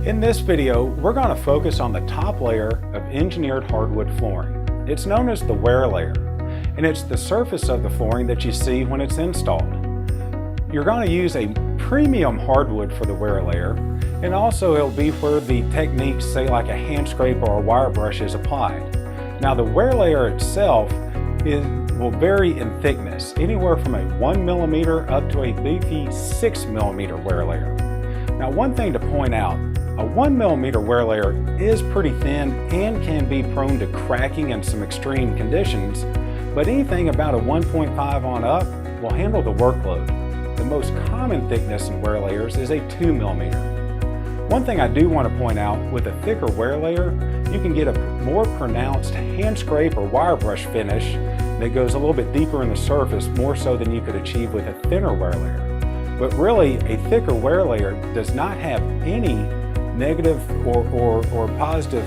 In this video, we're going to focus on the top layer of engineered hardwood flooring. It's known as the wear layer, and it's the surface of the flooring that you see when it's installed. You're going to use a premium hardwood for the wear layer, and also it'll be where the techniques, say like a hand scrape or a wire brush, is applied. Now the wear layer itself will vary in thickness, anywhere from a 1 millimeter up to a beefy 6 millimeter wear layer. Now one thing to point out, a 1 millimeter wear layer is pretty thin and can be prone to cracking in some extreme conditions, but anything about a 1.5 on up will handle the workload. The most common thickness in wear layers is a 2 millimeter. One thing I do want to point out, with a thicker wear layer, you can get a more pronounced hand scrape or wire brush finish that goes a little bit deeper in the surface, more so than you could achieve with a thinner wear layer. But really, a thicker wear layer does not have any negative or positive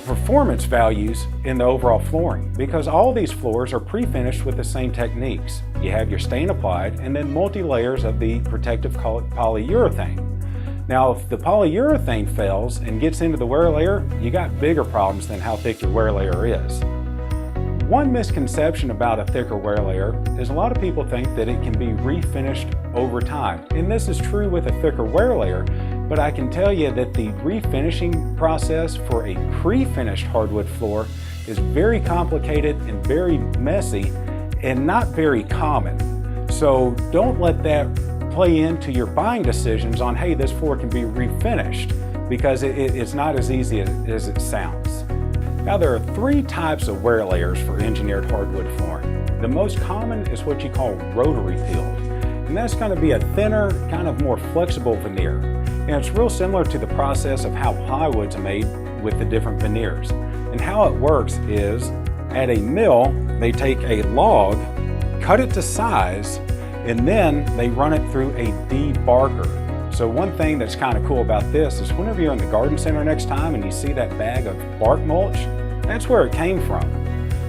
performance values in the overall flooring, because all these floors are pre-finished with the same techniques. You have your stain applied and then multi-layers of the protective polyurethane. Now if the polyurethane fails and gets into the wear layer, you got bigger problems than how thick your wear layer is. One misconception about a thicker wear layer is a lot of people think that it can be refinished over time, and this is true with a thicker wear layer, but I can tell you that the refinishing process for a pre-finished hardwood floor is very complicated and very messy and not very common. So don't let that play into your buying decisions on, hey, this floor can be refinished, because it's not as easy as it sounds. Now there are three types of wear layers for engineered hardwood flooring. The most common is what you call rotary peeled, and that's going to be a thinner, kind of more flexible veneer. And it's real similar to the process of how plywood's made with the different veneers. And how it works is, at a mill, they take a log, cut it to size, and then they run it through a debarker. So one thing that's kind of cool about this is, whenever you're in the garden center next time and you see that bag of bark mulch, that's where it came from.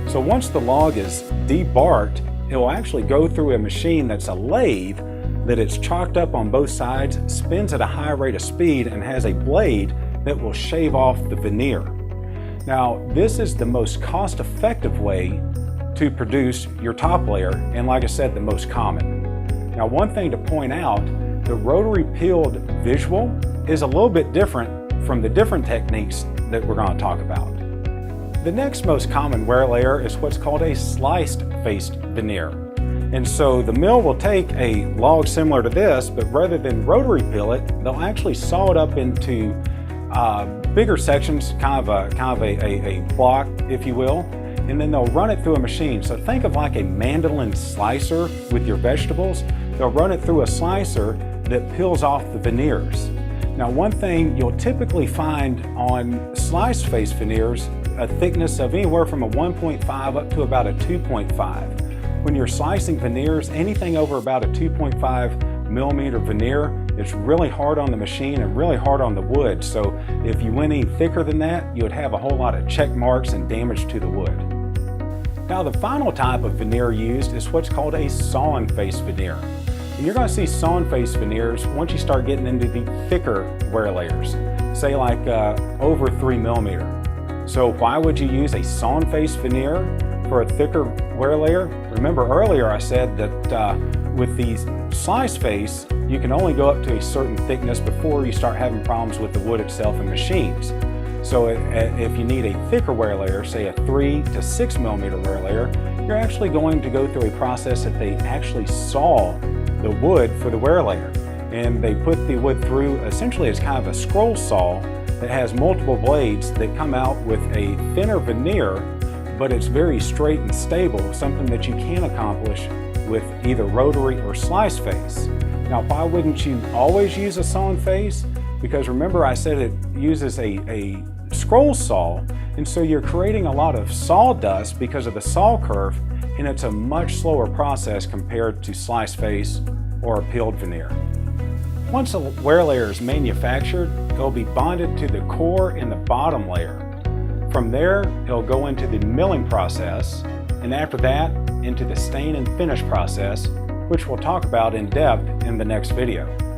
So once the log is debarked, it will actually go through a machine that's a lathe, that it's chalked up on both sides, spins at a high rate of speed, and has a blade that will shave off the veneer. Now, this is the most cost-effective way to produce your top layer, and like I said, the most common. Now, one thing to point out, the rotary peeled visual is a little bit different from the different techniques that we're going to talk about. The next most common wear layer is what's called a sliced-faced veneer. And so the mill will take a log similar to this, but rather than rotary peel it, they'll actually saw it up into bigger sections, kind of a block, if you will, and then they'll run it through a machine. So think of like a mandolin slicer with your vegetables. They'll run it through a slicer that peels off the veneers. Now one thing you'll typically find on sliced face veneers, a thickness of anywhere from a 1.5 up to about a 2.5. When you're slicing veneers, anything over about a 2.5 millimeter veneer, it's really hard on the machine and really hard on the wood. So if you went any thicker than that, you would have a whole lot of check marks and damage to the wood. Now the final type of veneer used is what's called a sawn face veneer. And you're going to see sawn face veneers once you start getting into the thicker wear layers, say like over 3 millimeter. So why would you use a sawn face veneer for a thicker wear layer? Remember earlier I said that with these slice face, you can only go up to a certain thickness before you start having problems with the wood itself and machines. So if you need a thicker wear layer, say a 3 to 6 millimeter wear layer, you're actually going to go through a process that they actually saw the wood for the wear layer. And they put the wood through essentially as kind of a scroll saw that has multiple blades that come out with a thinner veneer, but it's very straight and stable, something that you can accomplish with either rotary or slice face. Now, why wouldn't you always use a sawn face? Because remember I said it uses a scroll saw, and so you're creating a lot of sawdust because of the saw curve, and it's a much slower process compared to slice face or a peeled veneer. Once a wear layer is manufactured, it'll be bonded to the core and the bottom layer. From there, it'll go into the milling process, and after that, into the stain and finish process, which we'll talk about in depth in the next video.